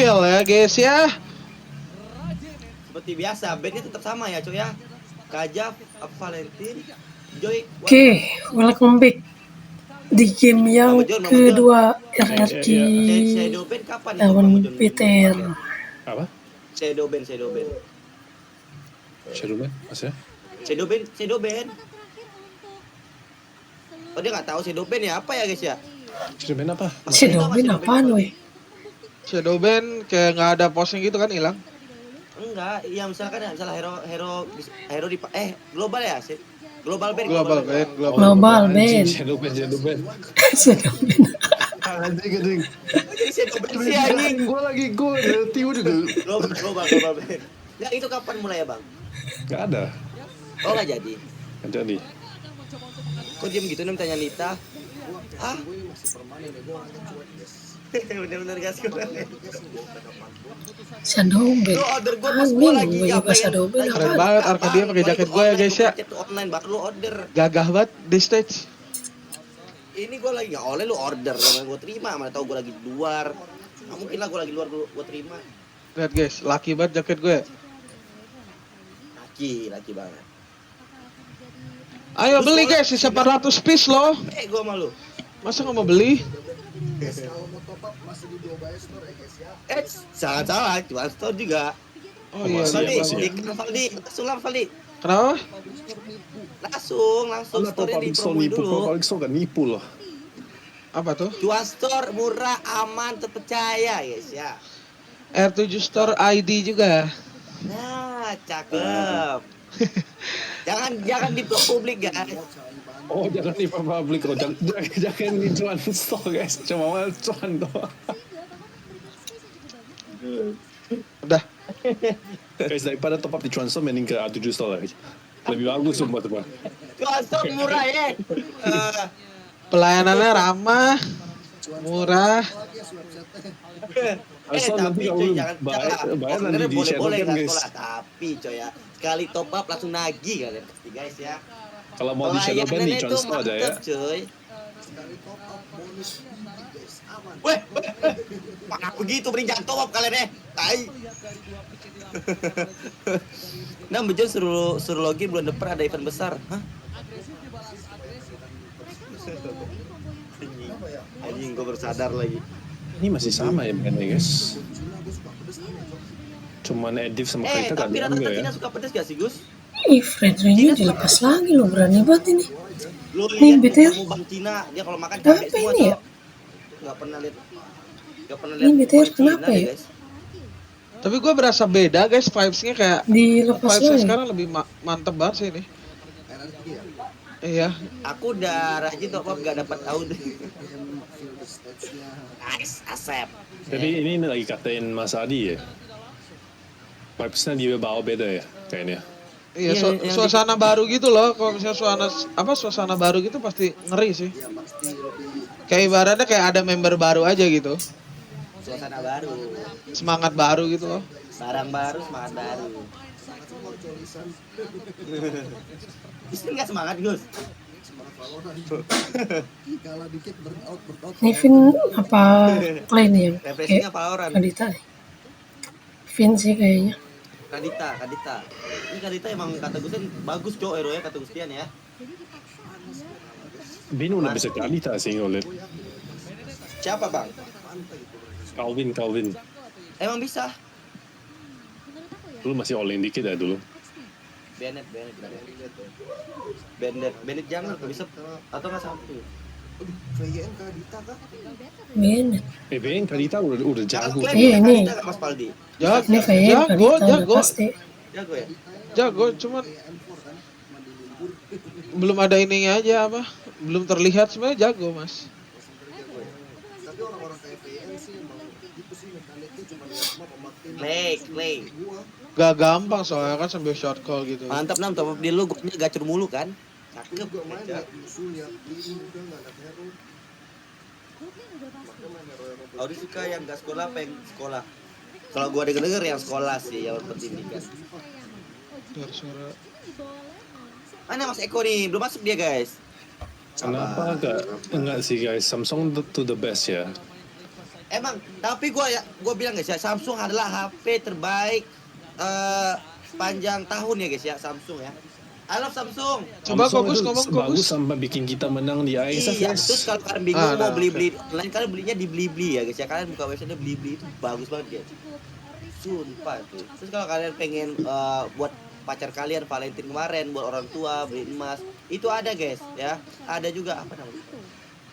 chill ya guys ya. Seperti biasa, bandnya tetap sama ya coy ya. Kajaf, Valentin, Joy. Oke, welcome back di game yang Mama John. kedua RRQ Shadow Band kapan nih Mama lawan John? Peter. Apa? Shadow Band. Shadow Band? Maksudnya? Shadow Band. Oh dia nggak tahu Shadow Band ya apa ya guys ya? Shadow Band apa? Shadow Band apaan weh? Shadow Band kayak nggak ada posting gitu kan, hilang. Enggak, yang misalkan ya, misalnya hero di global ya sih. Global Band. Global Band. Shadow Band. Shadow Band. Anjing. Jadi Shadow Band sih anjing. Gue ngerti udah. Global Band. Ya itu kapan mulai ya bang? Gak ada. Oh nggak jadi. Gak jadi. Kok diem gitu nih tanya Lita? Hah? Bener-bener gas kurang. Shadow Band. Lu order gue pas gue lagi gue juga Shadow Band. Keren banget Arkadia pakai jaket gue ya guys ya. Online baru lu order. Gagah banget di stage. Ini gue lagi nggak oleh lu order, gue terima. Mana tahu gue lagi di luar. Nggak mungkin lah gue lagi luar gue terima. Lihat guys, laki banget jaket gue. Laki banget. Ayo beli guys, sisa 400 piece loh. Gue malu. Masa nggak mau beli? Kalau mau top up masih di Duo Buy Store ya guys ya. Sangat salah, jual store juga. Oh iya. Valdi, Valdi. Kenapa? Langsung store di promoin dulu. Paling gak nipu loh. Apa tuh? Jual store murah, aman, terpercaya guys ya. R7 Store ID juga. Nah, cakep. jangan di publik guys. Oh jangan di publik loh, jangan di cuan store guys, cuma cuan doang. Udah. Guys daripada top up di cuan store mending ke R7 store lagi. Lebih bagus sumpah tuh pak. Jual store murah ya. Pelayanannya ramah, murah. Asal nanti kalau bayar nanti di shadow kan guys. Tapi coy ya, sekali top up langsung nagih kalian pasti guys ya. Kalau mau di shadow band di cuan store aja ya. Cuy. Sekali top up bonus guys. Aman. Weh, mana begitu beri jangan top up kalian tai. Nah, Bejon suruh login bulan depan ada event besar. Hah? Anjing gue bersadar lagi. Ini masih sama ya bandnya guys. Cuman Edif sama Kaita kan tapi rata-rata ya. Tina suka pedas gak sih Gus? Friend-nya dilepas lagi loh, berani banget ini. Lu Nih, lihat BTR. ketemu Bang Tina, dia kalau makan Kenapa cabai semua ini tuh. ya? Gak pernah lihat. Ini BTR Bang Tina kenapa deh, ya? guys. Tapi gue berasa beda guys, vibes-nya kayak Dilepas vibes-nya lagi. sekarang lebih mantep banget sih ini. RRQ ya. Iya. Aku udah rajin top up gak dapat tahu deh. Feel the stage-nya. Nice, Asep. Jadi ini lagi katain Mas Adi ya. Vibes-nya dia bawa beda ya kayaknya. Iya, Iya, yang suasana baru gitu loh. Kalau misalnya suasana baru gitu pasti ngeri sih. Ya pasti lebih Kayak ibaratnya kayak ada member baru aja gitu. Suasana baru. Semangat baru gitu loh. Barang baru, semangat baru. sangat semua colisan Bisa nggak semangat Gus? semangat Valorant. Kalah dikit burn out. Nevin apa Clay nih yang Refreshingnya Valorant. Kadita ya? Vin sih kayaknya. Kadita. Ini Kadita emang kata Gustian bagus cowok hero ya kata Gustian ya. Bin udah bisa Kalita sih ngeliat. Siapa bang? Calvin. Emang bisa? Dulu masih all-in dikit ya dulu. Bennett jangan kalau bisa atau nggak sampai. VYN Kadita kah? Bennett. BN Kalita udah jago. Iya, ini. Kadita nggak Mas Paldi? Ini kayaknya Kadita udah pasti. Jago ya? Jago, cuman VYN4 kan cuma di libur. belum ada ininya aja apa? Belum terlihat sebenarnya jago, Mas. Tapi orang-orang kayak VYN sih emang gitu sih mekaniknya cuma lihat semua pemakai. Clay. Gua Gak gampang soalnya kan sambil short call gitu. Mantap Nam, top up di lu, gue gacor mulu kan? Cakep. juga main lihat musuh lihat ini udah nggak ada hero. Makanya main hero. Audi suka yang gak sekolah apa yang sekolah? Kalau gua denger yang sekolah sih yang pendidikan. Suara. Mana Mas Eko nih? Belum masuk dia guys. Kenapa enggak sih guys, Samsung to the best ya. Emang, tapi gua bilang guys ya, Samsung adalah HP terbaik sepanjang tahun ya guys ya, Samsung ya. I love Samsung. Coba Samsung Kogus itu ngomong bagus Kogus. sampai bikin kita menang di ISF. Iya, terus kalau kalian bingung mau Nah, beli online, kalian belinya di Blibli ya guys ya. Kalian buka website Blibli itu bagus banget guys. Sumpah tuh. Terus kalau kalian pengen buat pacar kalian Valentine kemarin, buat orang tua beli emas, itu ada guys ya. Ada juga apa namanya?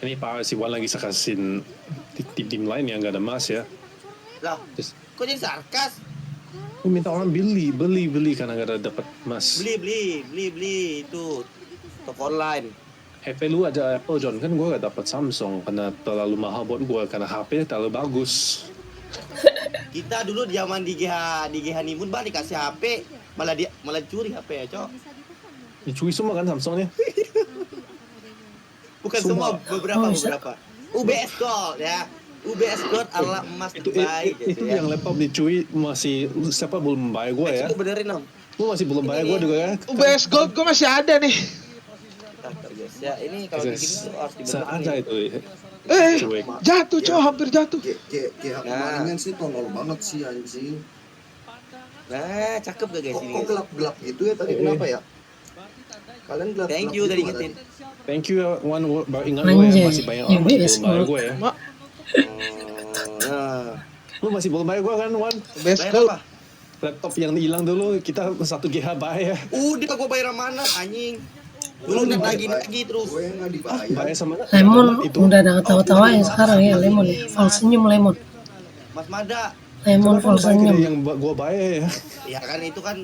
Ini Pak si Wan lagi sakasin tim lain yang nggak ada emas ya. Lah, Terus kok jadi sarkas? lu minta orang beli karena nggak ada dapat emas. Beli itu toko online. HP lu aja Apple John, kan gue gak dapat Samsung karena terlalu mahal buat gue, karena HP terlalu bagus. Kita dulu zaman di GH Nimun bang dikasih HP, malah curi HP ya, Cok. Dicuri semua kan Samsungnya. Bukan Semua. semua, beberapa. UBS Gold ya. UBS Gold adalah emas terbaik Itu gitu ya. yang laptop dicuri masih siapa belum bayar gue ya? Itu benerin om. Lu masih belum bayar gue juga ya? UBS Gold gue masih ada nih. Bentar, guys ya, ini kalau bikin itu harus Seada dibenerin. itu. Cuek. Jatuh cow, hampir jatuh. Kemaringan sih tolol banget sih anjing. Nah, cakep gak guys ini? Kok gelap-gelap gitu ya tadi kenapa ya? Kalian gelap. Thank you udah ingetin. Thank you Wan, baru ingat gue ya, Anjay, masih banyak orang masih UBS belum bayar gue ya. Mak, Nah, Lu masih belum bayar gue kan Wan? UBS bayar Gold. apa? Laptop yang hilang dulu kita 1 GB bayar. Udah gua bayar mana anjing? Dulu udah lagi terus. Gue yang nggak dibayar. Bayar sama Lemon itu. udah ada ketawa-tawain sekarang ya Lemon ya. Full senyum Lemon. Mas Mada, Lemon Kenapa full lu bayar senyum. gede yang gue bayar ya? ya kan itu kan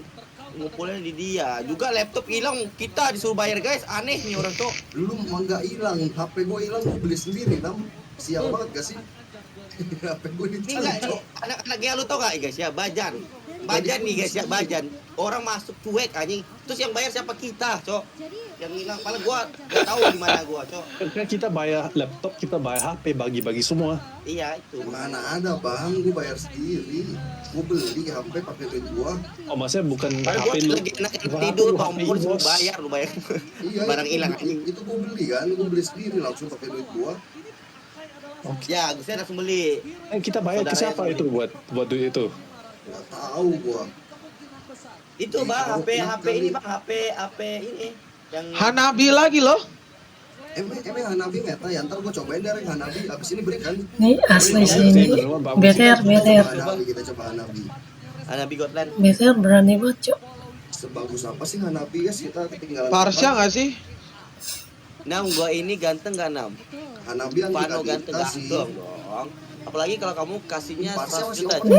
ngumpulnya di dia. Juga laptop hilang kita disuruh bayar guys. Aneh nih orang tuh. Dulu mah nggak hilang, HP gue hilang gue beli sendiri nam. Sial banget gak sih? HP gue Ini dicuri enggak cok. anak-anaknya lu tau gak guys ya, Bajan nih guys ya, Bajan. Orang masuk cuek anjing. Terus yang bayar siapa kita, Cok? Yang hilang malah gua enggak tahu di mana gua, Cok. Kan kita bayar laptop, kita bayar HP, bagi-bagi semua. Iya itu. Mana ada bang, gue bayar sendiri. Gue beli HP pakai duit gue. Oh maksudnya bukan Kalau HP gua lu. lagi enak bukan tidur, HP bangun lu, suruh bos. bayar, lu bayar. Iya, Barang itu hilang gua- anjing. Itu gue beli kan, gue beli sendiri langsung pakai duit gue. Ya, gue langsung beli. Kita bayar ke Saudara siapa yang itu buat duit itu? Gak tahu gue. Itu Bang, HP ini Bang, HP ini yang Hanabi lagi loh. Emang Hanabi meta ya, ntar gue cobain dari Hanabi, abis ini berikan. Nih asli sih ini. BTR. Hanabi, kita coba Hanabi. Hanabi Gotland. BTR berani banget Cok. Sebagus apa sih Hanabi guys, kita ketinggalan. Parsha nggak sih? Nam, gua ini ganteng gak Nam? Hanabi yang Pano kita ganteng kasih. dong. Apalagi kalau kamu kasihnya Parsha 100 masih juta. open.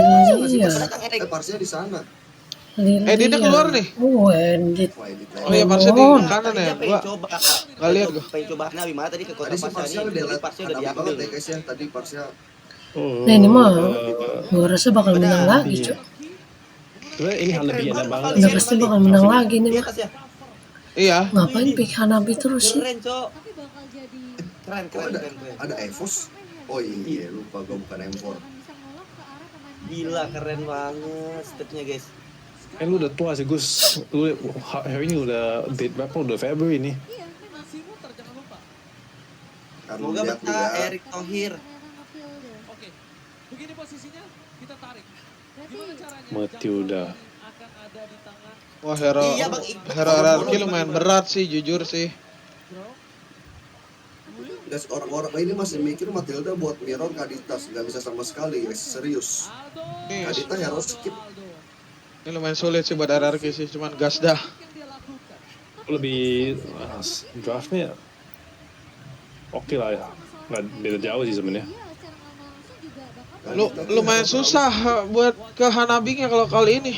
Iya. Parsha di sana. Editnya keluar nih. Edit. Wah, edit Oh iya, Parsha di Oh. kanan ya. Tadi Gua coba. nggak lihat gua. Pengen coba Hanabi mana tadi ke kota Tadi si Parsha Parsha ini. udah Tapi Parsha udah Hanabi diambil. banget ya guys ya, tadi Parsha. Nah ini mah gua rasa bakal menang lagi Cok. Sebenarnya ini hal lebih enak banget. Udah pasti bakal menang lagi nih Di mah. atas ya. Iya. Ngapain pick Hanabi terus sih? Keren, Cok. Keren, Oh, keren, ada keren. ada Evos. Oh iya, lupa gue bukan M4. Gila, keren banget stepnya, guys. Lu udah tua sih Gus. Lu hari ini udah date berapa? Udah Februari nih. Kamu Semoga lihat betah juga. Erick Thohir. Oke, begini posisinya, kita tarik. Gimana caranya? Mati udah. Akan ada di tangan Wah, hero Iya, Bang. hierarki lumayan berat sih, jujur sih. Dan orang-orang ini masih mikir Matilda buat mirror Kaditas, nggak bisa sama sekali guys, serius. Aldo. Ini, Kadita hero skip. ini lumayan sulit sih buat hierarki sih, cuman gas dah. Yang dia lakukan. Lebih draftnya oke lah ya. Nggak beda jauh sih sebenarnya. Lumayan susah buat ke Hanabinya kalau kali ini.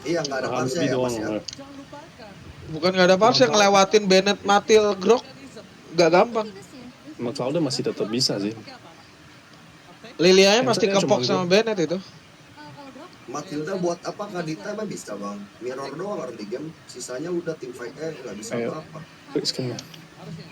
Iya, nggak ada Parsha Lebih ya doang. Mas ya. Jangan lupakan. Bukan nggak ada Parsha, ngelewatin Bennett, Matil, Grok nggak gampang. McLeod masih tetap bisa sih. Lilianya pasti Yang kepok cuma sama Bennett itu. Matilda buat apa Kadita emang bisa bang? Mirror doang early game, sisanya udah tim fight nggak bisa Ayo. apa-apa. Quick skin-nya. Harusnya.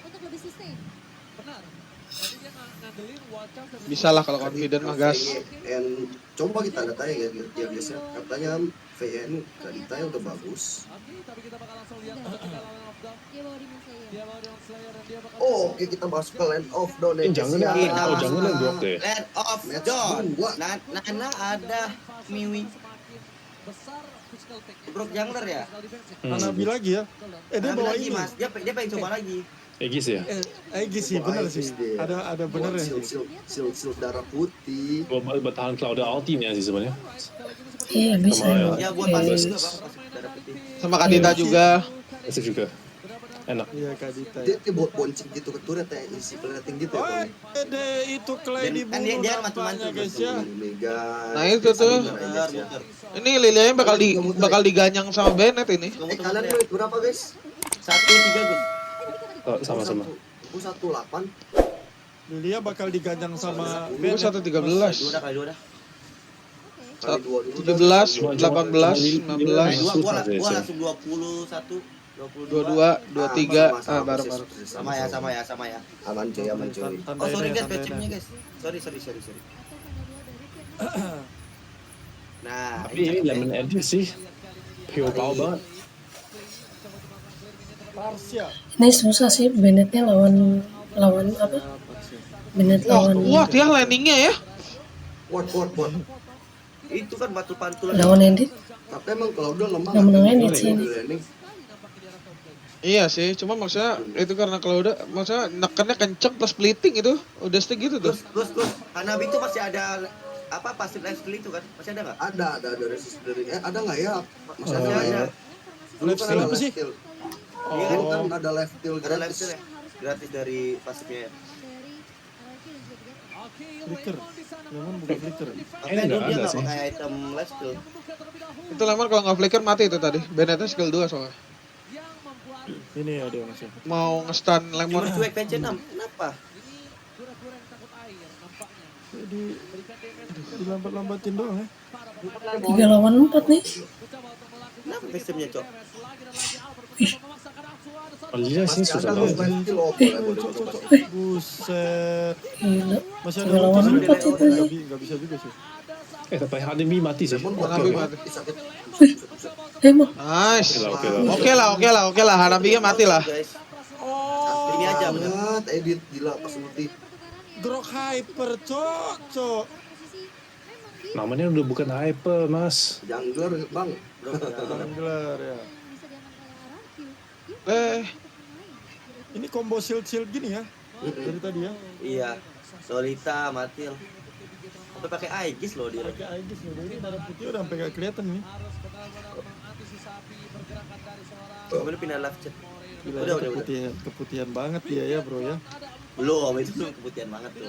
Benar. Tadi dia ngandelin Wacau dan Bisa lah kalau confident mah gas. And coba kita ada tanya ya guys ya, katanya VN Kadita yang udah bagus. Oke, tapi kita bakal langsung lihat ketika Land of Dawn. Dia bawa Demon Slayer. Dia bawa Demon Slayer dan dia bakal Oh, oke kita masuk ke Land of Dawn ya. Jangan guys, ya. lah. Oh, jangan lah drop deh. Land of Match Dawn. dua. Nana ada Miwi. semakin besar physical attack-nya. Brook jungler ya? Physical defense-nya. Hanabi lagi ya. Dia Ambil bawa lagi ini. mas, dia pengen coba lagi. Egis ya? Aegis sih, bener sih. dia. Ada bener Buat ya. shield darah putih. Buat bertahan Cloud ulti-nya sih sebenarnya. Iya bisa Sama ya. Ya buat pasif Yes. juga bang, pasif darah putih. Sama Kadita juga. Itu juga enak. Iya Kadita. Dia kayak buat bonceng gitu ke turret ya, isi plating gitu ya. Oh, Bang. itu Clay Dan- kan dibunuh dia nampaknya macam-macam guys ya. Mega. Nah, itu tuh. Muter, muter. Ini Lilianya bakal diganyang sama Bennett ini. Kalian duit berapa guys? 1-3 Gun. Oh, sama-sama. 18. Lilia bakal diganjang sama Gue Ben. 113. Kali dua dah. Kali 2 dulu. 17, Cuma- 18, cuma- 19, Gua Susah sih, langsung 21, 22, 23. Ah, baru. Sama ya. Aman cuy, aman cuy. Oh Tandain sorry ya, guys, tandain patchingnya ya. guys. Sorry. Nah, Tapi ini lemon edge sih. Pure power banget. Parsia. Ini susah sih Bennettnya lawan apa? Bennett lawan Wah, dia landingnya ya. What. itu kan batu pantulan. lawan Endit. Tapi emang kalau udah lemah. Yang menang nggak Endit ada sih. Udah landing. Iya sih, cuma maksudnya itu karena kalau udah maksudnya nekannya kenceng plus splitting itu udah segitu tuh. Terus Hanabi itu masih ada apa pasif life skill itu kan? Masih ada nggak? Ada resist dari ada nggak ya? Masih ada Masih nggak ya? ada. Dulu Life kan skill ada apa sih? life skill. Oh, Iya kan ada life steal Ada life gratis. skill ya? Gratis dari pasifnya ya. Oke, Flicker. Lemon di sana Lemon bukan flicker. Tapi nggak dulu dia ada nggak sih. pakai item life skill. membuka terlebih dahulu Itu lemon kalau nggak flicker mati itu tadi. Bennettnya skill 2 soalnya. yang membuat Ini ya dia masih. Mau nge-stun lemon. Cuma cuek patch 6. Kenapa? ini kura-kura yang takut air nampaknya. Di Berikan damage dilambat-lambatin doang ya. 3 lawan 4 nih. mencoba untuk melakukan Kenapa sistemnya cok? damage lagi dan lagi Albert mencoba memaksakan Aksu ada satu. Oh, Lilia sih Masih susah ada banget. life skill boleh coba. Buset. Gila. Masih ada 3 lawan ulti 4 sih. itu. Nggak bisa juga sih. Tapi Hanabi mati sih. Lemon buat Hanabi apa? mati. Sakit. Emang Nice. Oke lah. Oke lah. Hanabinya mati lah. Guys, Oh, ini aja bener. Banget, edit gila pas ulti. Grok hyper cocok. Namanya udah bukan hyper, Mas. Jungler bang. Jungler ya. Ini combo shield gini ya. Dari tadi ya. Iya. Solita, Matil. Sampai pakai Aegis loh dia. Pakai Aegis nih. Dari darah putih udah sampai gak kelihatan nih. Harus benar-benar mengantisipasi pergerakan dari seorang Kamu pindah live chat. Gila, Udah. keputihan banget dia ya bro ya. Belum, itu belum keputihan banget tuh.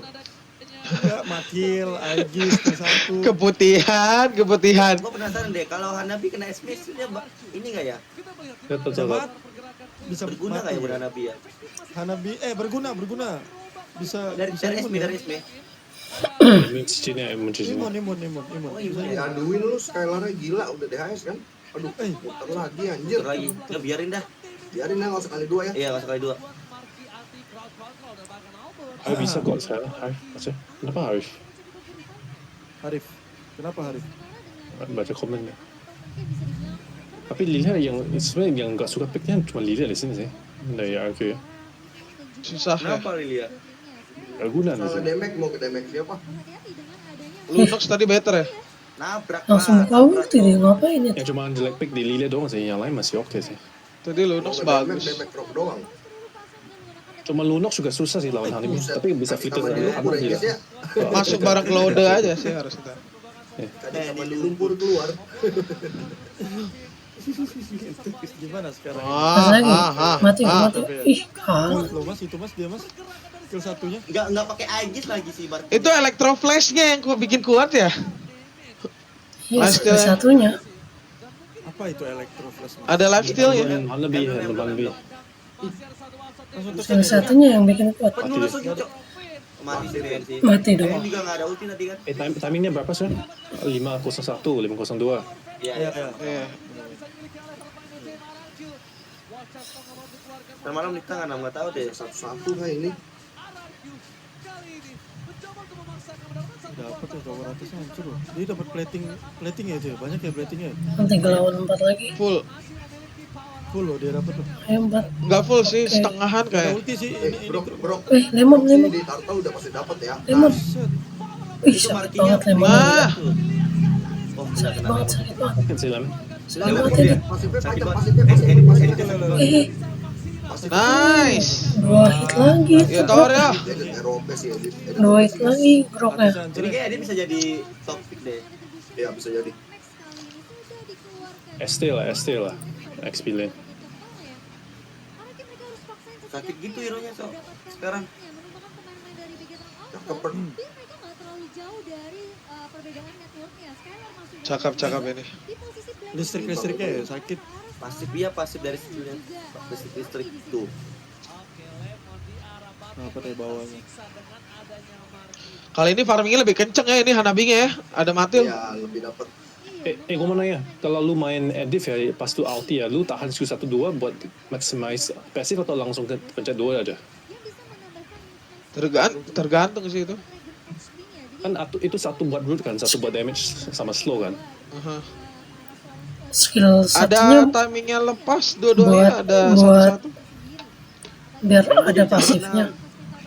Ya, Makil, Aegis, satu. Keputihan. Gua penasaran deh, kalau Hanabi kena smash dia ini nggak ya? Betul. Bisa Berguna nggak ya buat Hanabi ya? Hanabi, berguna. Bisa Dari bisa imun SB, ya. dari SB. Cincin ya. Imun. Oh, imun ya. Diaduin lu Skylarnya gila udah DHS kan. Aduh, muter lagi anjir. Bentar lagi. Ya biarin dah. Biarin ya nggak usah kali 2 ya. Iya, masuk kali 2. Harif bisa kok sekarang. Harif, maksudnya. Kenapa Harif? Harif. Kenapa Harif? Baca komennya. Tapi Lilia yang sebenarnya yang nggak suka picknya cuma Lilia di sini sih. Dari RQ ya. Susah ya. Kenapa Lilia? Gak guna di Salah sini. damage mau ke damage siapa? Lunox tadi better ya. Nabrak. langsung Pak. kau ulti dia ngapain ya? Yang cuma jelek pick di Lilia doang sih. Yang lain masih oke sih. Tadi Mau Lunox ke bagus. damage rock doang. Cuma Lunox juga susah sih lawan Hanabi. Buset. Tapi bisa Kasih flicker taman di dari lumpur aman ya gila. guys ya. Masuk bareng Claude aja sih harus kita. Tadi taman di lumpur keluar. Gimana sekarang? Pas lagi. Mati. Ih, Kuat loh mas, itu mas dia mas. Skill satunya. Enggak pakai Aegis lagi sih Bar. Itu Electro Flash-nya yang bikin kuat ya. Iya, Mas, skill satunya. Apa itu Electro Flash mas? Ada life steal ya. Hanabi. Langsung tekan Skill ya. satunya yang bikin kuat. Penuh langsung cok. Mati sih Rian sih. Mati dong. Rian juga nggak ada ulti tadi kan? Timingnya berapa sih? 501, 502. Iya. Iya. Iya. Ntar malam di tangan nggak tahu deh. Satu-satu kayak ini. Dapat ya cover atasnya hancur loh. Dia dapat plating ya itu ya. Banyak ya platingnya. Kan 3 lawan 4 lagi. Full. Full loh dia dapat loh. Hebat. Enggak full sih, Oke. setengahan Ada kayak. ulti sih Bro, bro. Lemon. Sini di Tarta udah pasti dapat ya. Lemon. Set. Wih, Itu sakit markinya banget lemon. Ah. Oh, Sakit banget, sakit banget. Kan sih Lam. Silakan Lemon dia. ini. Pasifnya Sakit panjang, banget. pasifnya Eh, Nice. 2 hit lagi. Ya tower ya. Edit ROP sih, edit. 2 hit lagi groknya. Atasnya hancur Jadi ya. kayak dia bisa jadi top pick deh. Ya bisa jadi. ST lah. XP lane. Sakit gitu hero-nya so. Sekarang. Cakep. Cakap ini. Listrik-listriknya ya sakit. Pasif dari skillnya. Listrik tuh. Dapat ya bawahnya. Kali ini farmingnya lebih kenceng ya ini Hanabinya ya. Ada Matil. Ya lebih dapat. Gue mau nanya, kalau lu main Edif ya, pas tu ulti ya, lu tahan skill 1-2 buat maximize pasif atau langsung ke pencet 2 aja? Tergantung sih itu. Kan itu satu buat root kan, satu buat damage sama slow kan? Aha. Skill Ada satunya timingnya lepas, dua-duanya ada buat satu-satu. biar ada pasifnya.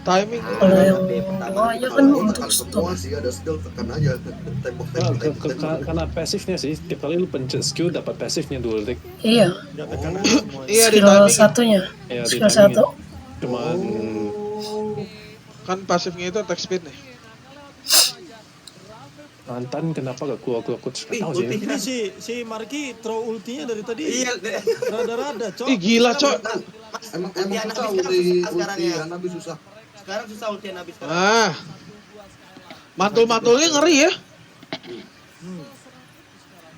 Timing. Kalau yang duanya kan Kalau untuk tekan stun. semua sih ada skill tekan aja. Tembok. Karena pasifnya sih, tiap kali lu pencet skill dapat pasifnya 2 detik. Iya, Dia tekan aja semua. Iya di skill timing. satunya. Ya, di Skill timing. 1. Cuman Kan pasifnya itu attack speed nih. Mantan kenapa gak keluar coach? Ih, Gak tahu sih. ulti. Ini si Marki throw ultinya dari tadi. Iya, deh. Rada-rada, cok. Ih gila cok. Emang Ulti susah Hanabi ulti sekarang ulti ya. Hanabi susah. Sekarang susah ulti Hanabi sekarang. Ah. Mantul-mantulnya ngeri ya.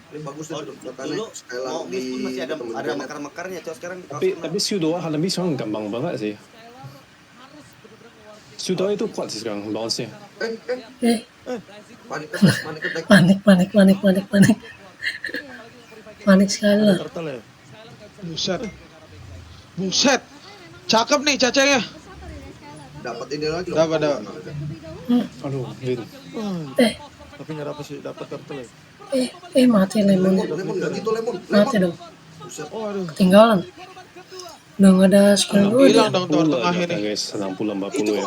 Ini bagus Oh, tuh dulu tekannya sekali mau lagi miss pun masih ada temen ada Janet. mekar-mekarnya cok sekarang. Tapi Sudo Hanabi sekarang gampang banget sih. Sudo itu kuat sih sekarang bounce-nya. Eh, Panik attack. panik sekali lah. Turtle ya. Buset. Cakep nih cacanya. Dapat ini lagi loh. Dapat. Aduh, Lin. Tapi nggak dapat sih, dapat turtle ya. Mati lemon. Lemon enggak gitu lemon. Mati dong. Buset. Oh aduh. Ketinggalan. Udah nggak ada skill 2 dia. Hilang dong tower 60 tengah aja, ini. guys, 60-40 Itu ya.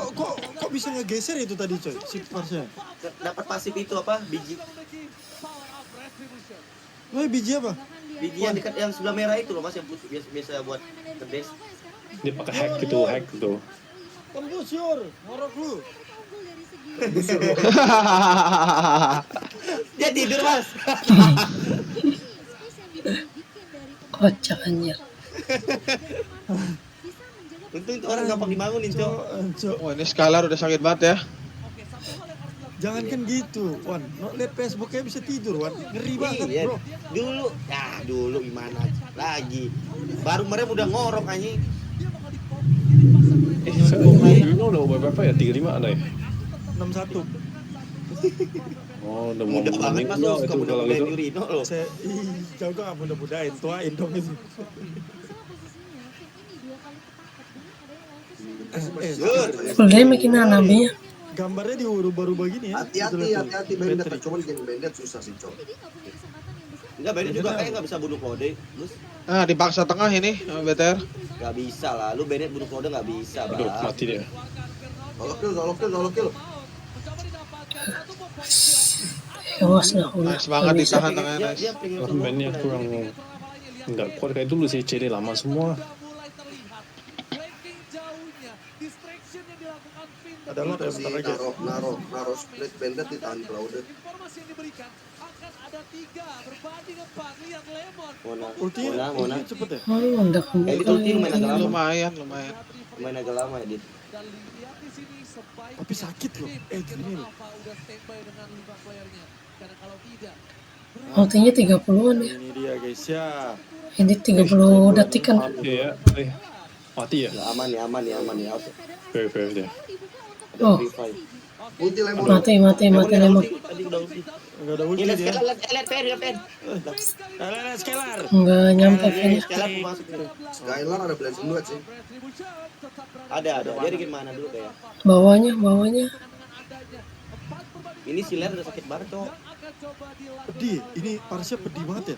kok bisa ngegeser itu tadi coy, si Parsnya. Dapat pasif itu apa? Biji. Wah, biji apa? Biji yang dekat yang sebelah merah itu loh Mas yang putih biasa buat kedes. Dia pakai hack gitu. Tembus yor, ngorok lu. Dia tidur Mas. Kocak anjir. Untung itu orang gampang dibangunin cok. Cok, Wah ini Skylar udah sakit banget ya. jangan kan gitu, Wan. Lihat Facebooknya bisa tidur, Wan. Ngeri banget, Iya. bro. Dulu gimana lagi. Baru kemarin udah ngorok anjing. Bruno udah umur berapa ya? 35 ada ya? 61. Oh, udah mau Mudah banget Mas lo meninggal suka itu kalau muda-mudain gitu. Yurino lo. Jauh gak mudah-mudahin, tuain dong itu. Yur. Full damage ini Hanabinya. Gambarnya diubah-ubah gini ya. Hati-hati bandit. Cuman game bandit susah sih cok. Enggak Bandit juga kayak enggak bisa bunuh Klode. Terus Nah dipaksa tengah ini sama BTR. enggak bisa lah. Lu Bandit bunuh Klode enggak bisa, Aduh, Bang. mati dia. Solo kill. Awas lah udah. Nice banget Nggak bisa. ditahan tengahnya nice. Dia pengen Bandnya kurang nggak kuat kayak dulu sih, CD lama semua. Ada lot ya, bentar lagi. Naruh split bandit ditahan Cloud. Mona. Ultinya cepet ya. Udah Itu ulti lumayan agak lama. Lumayan. Main agak lama ya, Dit. Tapi sakit loh. Gini loh. Ultinya 30-an ya. Ini dia guys ya. Ini 30 detik kan. Iya, mati ya. Nggak aman nih. Harus Very dia. ada Oh. free fight. Ulti lemon. Mati lemon. Tadi udah ulti. Enggak ada ulti Ini dia. lihat Pen. Scalar. Nggak nyampe kayaknya. Sekarang aku masuk itu. Skylar ada blessing duet sih. Ada. Dia bikin mana dulu kayak. Bawahnya. Ini si Ler udah sakit banget, Cok. Pedih, ini Parsnya pedih banget ya.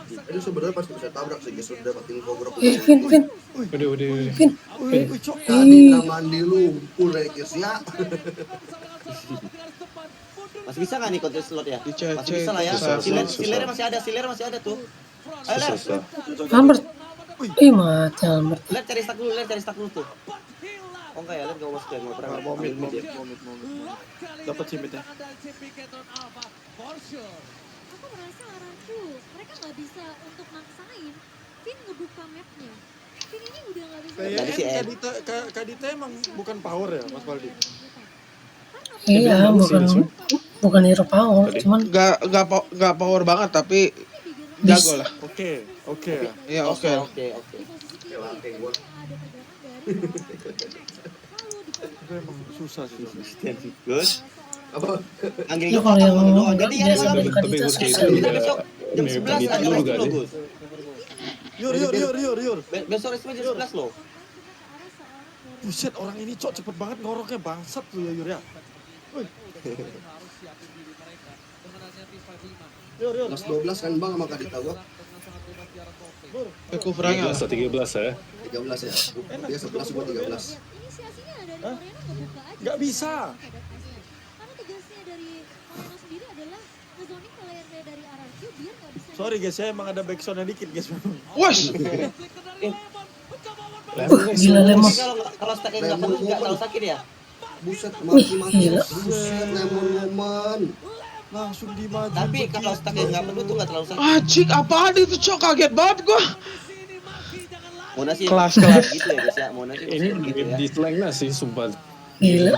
Ini sebenarnya pasti bisa tabrak sih, guys. Sudah dapat info berapa. Vin. Udah. Wih, Cok. Kadita mandi lumpur ya, guys ya. Masih bisa nggak nih kontes slot ya? Di CC Masih bisa lah ya. susah, Si Ler masih ada tuh. Ayo Ler, Susah. Albert. Mati Albert. Ler cari stack dulu tuh. Oh enggak ya, Ler nggak mau stack, nggak pernah Mau mid. ambil mid ya. Dapat simit ya. Aku merasa Aranku mereka nggak bisa untuk maksain Vin ngebuka mapnya. Vin ini udah nggak bisa. Tadi si Ed. Kadita emang bukan power ya, Mas Valdi. Iya, bukan hero power, cuman Nggak power banget tapi jago lah. Oke. Iya oke. Oke. Itu emang susah sih. Gus. Apa? Anggil ya yuk kalau yang doang. Jadi ya biasa main Gus. Tapi Kadita Gus kayak susah. itu Kita juga besok jam 11 Kadita ada juga restu sih. loh, Gus. Yor. Besok restu jam 11 loh. Buset, orang ini Cok cepet banget ngoroknya, bangsat tuh ya Yur ya. Yor. Plus 12 kan bang sama Kadita gua. Kufurannya 13 ya. 13 ya. Dia 11 gua 13. Inisiasinya dari Moreno ngebuka aja. Nggak bisa. Karena tugasnya dari Moreno sendiri adalah ngezoning playernya dari RRQ biar nggak bisa. Sorry guys, saya emang ada backsoundnya dikit guys. Wes, Gila Lemon. Kalau stacknya nggak penuh nggak terlalu sakit ya? Buset, mati. Gila. Buset, lemon. Langsung dimaju. Tapi kalau stacknya nggak penuh tuh nggak terlalu sakit. anjing apaan itu cok, kaget banget gua. Mona sih Kelas. gitu ya guys ya. Mona sih Ini gitu ya. di slang lah sih sumpah. Gila.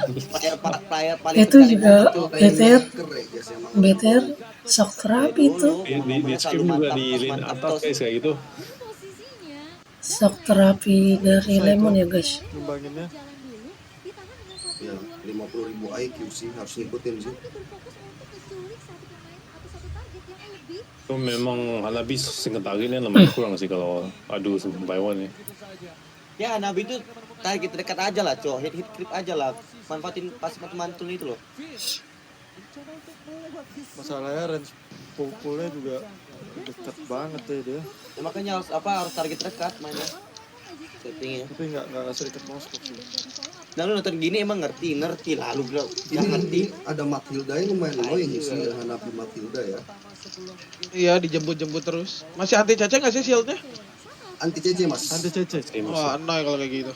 Player paling Itu juga BTR, Keren, guys emang. BTR shock terapi itu. Di scrim juga di lane atas guys kayak gitu. Posisinya Shock terapi dari Lemon ya guys. Numbanginnya. jalan dulu ditahan dengan satu Ya, 50.000 IQ sih harus ngikutin sih. berfokus untuk menculik satu pemain atau satu target yang lebih. Itu memang Hanabi single targetnya lumayan kurang sih kalau adu by one ya. Ya Nabi itu target dekat aja lah, Cok. Hit creep aja lah. Manfaatin pas mantul itu loh. Masalahnya range pukulnya juga dekat banget ya dia. Ya, makanya harus target dekat mainnya. Settingnya. Tapi nggak serikat mouse sih. Nah lu nonton gini emang ngerti lah lu bro. Ini Jangan ngerti. ada Matilda yang lumayan annoying sih, Hanabi Matilda ya. Iya dijemput terus. Masih anti caca nggak sih shieldnya? Anti CC mas. Anti CC. Wah annoy kalau kayak gitu.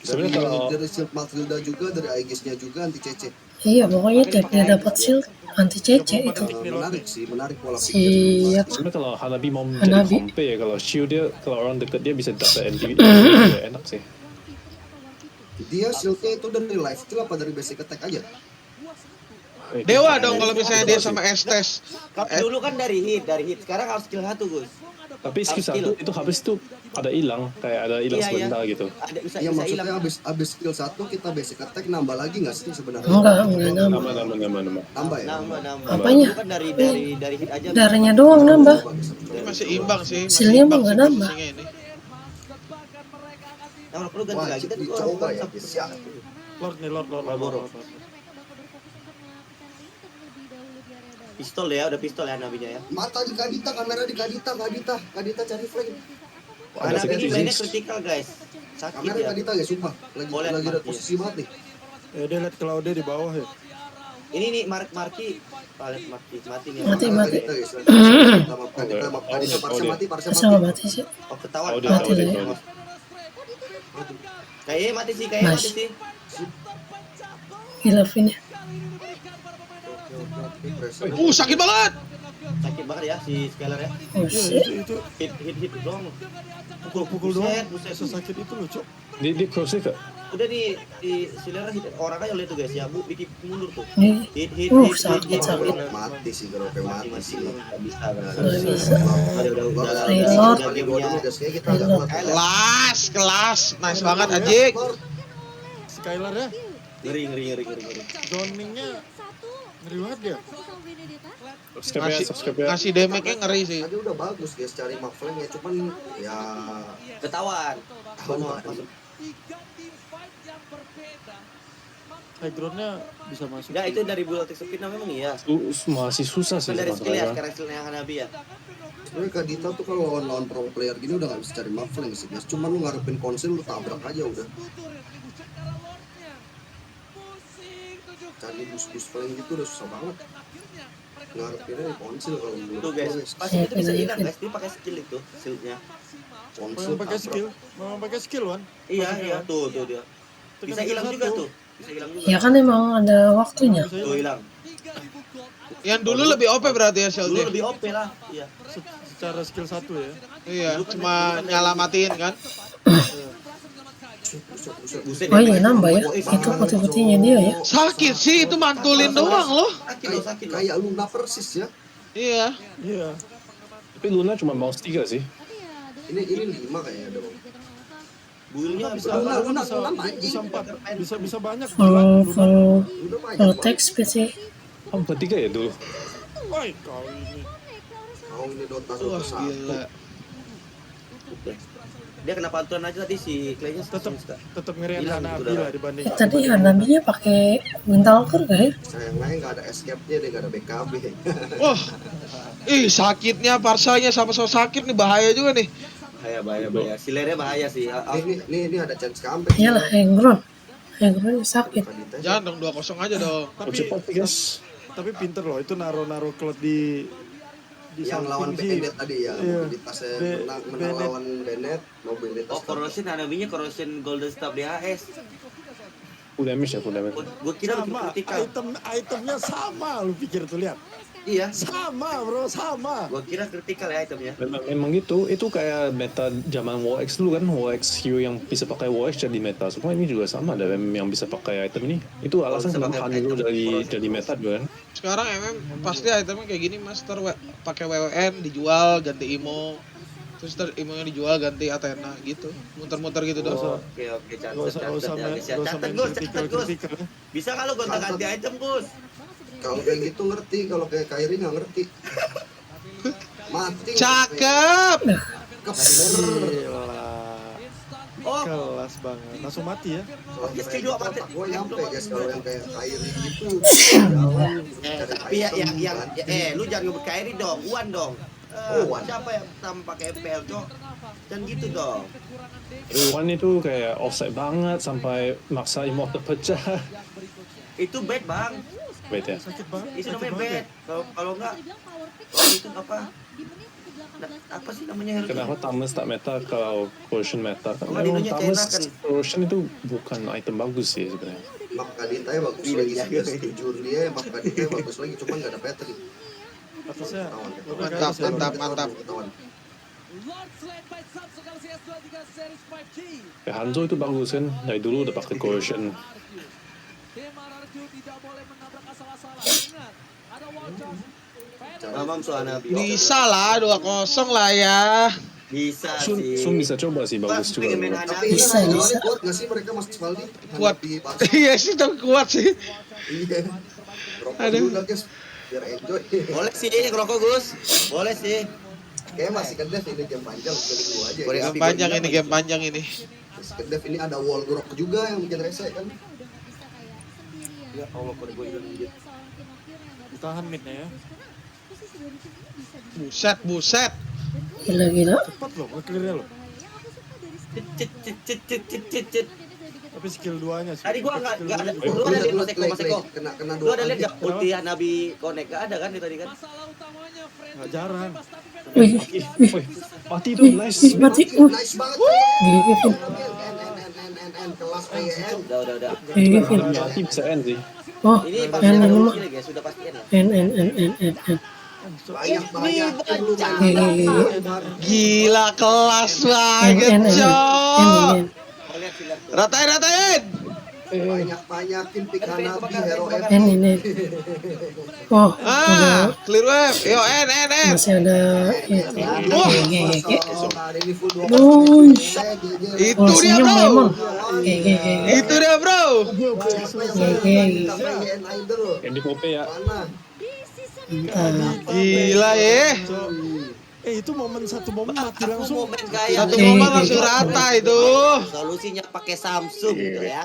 Sebenarnya kalau Dari shield Matilda juga, dari Aegisnya juga anti CC. Iya pokoknya tiap dia dapat shield anti CC itu. Menarik sih, menarik pola pikir. Siap. sebenarnya kalau Hanabi mau Hanabi. menjadi kompe ya, kalau shield dia kalau orang deket dia bisa dapat NTV ya enak sih. Dia shieldnya itu dari life steal apa dari basic attack aja? Dewa dong kalau misalnya dia sama Estes. Dulu kan dari hit. Sekarang harus skill 1, Gus. Tapi skill satu itu habis itu ada hilang, kayak ada hilang Iya, sebentar gitu. Ada bisa Iya bisa hilang. maksudnya abis skill 1 kita basic attack nambah lagi nggak sih sebenarnya? Enggak nambah. Nama. Nambah ya? Nambah. Apanya? Dulu kan dari hit aja. Darahnya doang nambah. Ini masih imbang sih. Masih Shieldnya imbang mah nggak sih nambah. posisinya ini. Nah, perlu ganti Wah, lagi kan dicoba ya guys ya. Lord nih, Lord. Marlboro. Mereka bakal berfokus untuk melakukan link terlebih dahulu di area dalam. Pistol ya, udah pistol ya nabinya ya. Mata di Kadita, kamera di Kadita cari flame. Karena Agak ini sedikit mainnya sih. kritikal guys. Sakit Kamera di ya. Kadita guys, sumpah. Boleh, Lagi ada mati. posisi banget nih. Dia lihat Claude di bawah ya. Ini nih Marki. Palet mati nih. Mati. Kadita guys. Kadita parsa mati, parsa Sama mati. mati sih. Oh ketahuan. Oh, dia tahu, dia tahu. Kayaknya mati sih. Gila Vin ya. Sakit banget. Sakit banget ya si Skylar ya. Buset. Itu Hit dong. pukul doang. Buset. Sesakit itu loh, Cok. Di crossnya kak? Udah di Skylar hit orang aja lihat tuh guys ya. Bu bikin mundur tuh. Nih. Hit. Sakit. Mati sih Geroke, mati sih. Nggak bisa. Nggak bisa. Udah. Reload. Gamenya. Guys, kayak kita agak telat. Kelas. Nice banget anjing. Skylar ya. Ngeri. Zoningnya ngeri banget dia. Subscribe ya. Ngasih damage-nya ngeri sih. Tadi udah bagus guys cari mark flame ya, cuman ya Ketahuan. Ketahuan. high groundnya bisa masuk. Ya itu dari build attack speed memang iya. Masih susah sih Bukan dari skill ya, sekarang. sekarang skillnya Hanabi ya. Sebenarnya Kadita tuh kalau lawan pro player gini udah gak bisa cari muffling sih guys. Cuman lu ngarepin konsil lu tabrak aja udah. Cari bus flank gitu udah susah banget. Ngarepinnya di konsil kalau menurut Tuh gue, guys, pasti itu bisa hilang guys, dia pakai skill itu, shieldnya. konsil Memang pakai tabrak. skill, memang pakai skill Wan. Iya, iya, tuh dia. Bisa hilang juga tuh. Bisa hilang juga. Ya kan emang ada waktunya. Tuh hilang. Yang dulu lebih OP berarti ya Dulu shieldnya. lebih OP lah. Iya. Secara skill 1 ya. Iya, cuma nyalamatin kan. Buset, Oh iya dia nambah ya. main- Itu putih-putihnya dia ya. Sakit sih itu mantulin doang loh. Sakit loh, sakit loh. Kayak Luna persis ya. Iya. Iya. Tapi Luna cuma mouse 3 sih. Ini 5 kayaknya dong. Builnya Bisa Luna bisa main. bisa banyak. Kalau kalau Udah main. kalau text speed sih. Oh, 3 ya dulu. Woi, kau ini. Mau ini Dota Wah, 1. gila. dia kena pantulan aja tadi si Clay-nya Tetap ngerian Hilang Hanabi gitu, lah dibanding. Tadi Hanabinya pakai Wintalker gak ya? Sayangnya nggak ada escape-nya deh, nggak ada BKB. Wah. Ih, sakitnya parsanya sama so sakit nih bahaya juga nih. bahaya. Silernya bahaya sih. Ini ada chance comeback. Iyalah hang ground. Hang ground sakit. Kadita sih. Jangan dong 2-0 aja dong. Oh, cepat nih guys. Tapi pinter loh, itu naro cloud di Yang samping lawan sih. Bennett tadi ya, Iya. mobilitasnya menang Bennett. lawan Bennett, mobilitas. Oh, corrosion Hanabinya corrosion golden stab DHS. Full damage ya, full damage. Gua kira bikin Sama, kritikal. itemnya sama, lu pikir tuh lihat. Iya. Sama bro, sama. Gua kira kritikal ya itemnya. Memang gitu, itu kayak meta zaman WoX dulu kan, WoX hero yang bisa pakai WoX jadi meta. Semua ini juga sama, ada yang bisa pakai item ini. Itu alasan bisa kenapa pakai Han dulu item. jadi meta juga kan. Sekarang pasti itemnya kayak gini master pakai WWN dijual ganti imo. Terus imonya dijual ganti Athena gitu. Muter-muter gitu doang. Oke, Gak usah main Catat Gus. Bisa kalau gonta ganti item Gus. Kalau kayak gitu ngerti, kalau kayak Kyrie nggak ngerti. Mati. Cakep. Keper. Oh, Kelas banget, langsung mati ya. Oke, skill dua mati. Gue nyampe guys kalau yang kayak Kyrie gitu. Jalan. Tapi yang lu jangan ngebut Kyrie dong, Wan dong. Wan. Siapa yang pertama pakai FPL, Cok? Jangan gitu dong. One itu kayak offside banget sampai maksa immortal pecah. Itu bad, Bang. Wait ya. Sakit banget. Itu sakit namanya banget. bad. Kalau enggak, itu apa? Apa sih namanya hero? Kenapa Thomas tak meta kalau Corrosion meta? Oh, Memang Dinonya Thomas enakan. Corrosion itu bukan item bagus sih sebenarnya. Map Kadita ya bagus Iya, lagi iya. sih. Jujur dia map Kadita ya bagus lagi, cuman nggak ada Patrick. Atasnya. Mantap. Ketahuan. Kayak Hanzo itu bagus kan, dari dulu udah pakai Corrosion. Mamam Suhanabi. Bisa lah 2-0 lah ya. Bisa Sun sih. bisa coba sih, bagus Bang, pengen main juga. Hanabi. Tapi ini Bisa, lawannya bisa. kuat nggak sih mereka Mas Valdi? Kuat. Hadapi Barca. Iya sih tapi kuat sih. Iya. Rokok Aduh. dulu lah guys, biar enjoy. Boleh sih ngerokok Gus. Boleh sih. Kayaknya masih kedef ini game panjang, jadi gua aja. Boleh. Ya. Game panjang ini, game panjang ini. Masih kedef ini ada wall grok juga yang bikin rese kan. Ya Allah, gue juga Ditahan midnya ya. Buset. Gila. Cepat loh, nge-clear-nya loh. Cit. Tapi skill 2-nya sih. Tadi gua enggak ada. Skill Lu ada lihat Mas Eko? Kena Lu ada lihat dua. enggak ulti Hanabi connect? Enggak ada kan itu tadi kan? Nggak jarang. Wih, Wih, mati tuh, nice. mati. Nice banget. Gigi Vin. N kelas PN. Udah. Gigi Vin. Mati bisa end sih. Oh, Ini N pasti ini ada mah. ulti guys, sudah pasti lah. N. Banyak. Gila kelas banget, N. Cok. Ratain. Banyakin pick Hanabi hero F. N. Oh, Ah, clear wave. Yo, N. masih ada itu. Wah. Gigi. Hari ini full 2. Wush. Itu Oh, dia, senyum bro. memang. Gigi. Itu dia, bro. Yang di Pope ya. Mana? Mantap. Gila ya. Itu satu momen mati langsung. Momen kayak Satu momen langsung rata itu. solusinya pakai Samsung gitu ya.